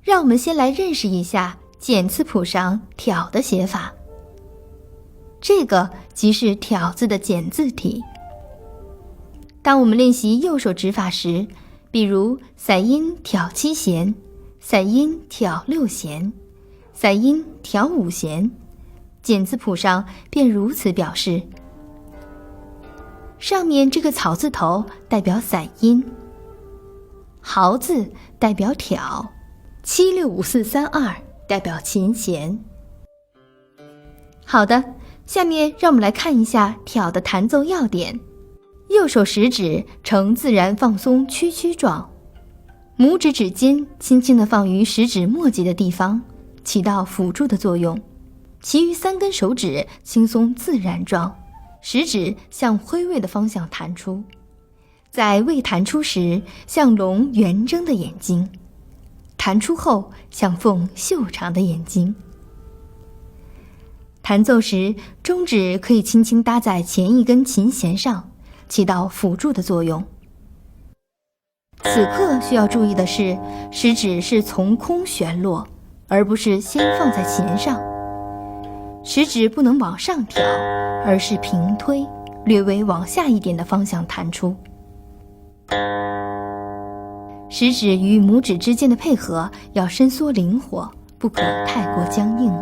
让我们先来认识一下简字谱上挑的写法。这个即是挑字的简字体。当我们练习右手指法时，比如散音挑7弦，散音挑6弦，散音挑5弦，简字谱上便如此表示。上面这个草字头代表散音，毫字代表挑，7654322代表琴弦。好的，下面让我们来看一下挑的弹奏要点。右手食指呈自然放松屈曲状，拇指指尖轻轻地放于食指末节的地方，起到辅助的作用。其余3根手指轻松自然状，食指向挥位的方向弹出，在未弹出时像龙圆睁的眼睛，弹出后像凤秀长的眼睛。弹奏时，中指可以轻轻搭在前一根琴弦上，起到辅助的作用。此刻需要注意的是，食指是从空旋落，而不是先放在弦上。食指不能往上挑，而是平推，略微往下一点的方向弹出。食指与拇指之间的配合要伸缩灵活，不可太过僵硬。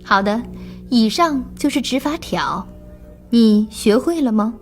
好的，以上就是指法挑，你学会了吗？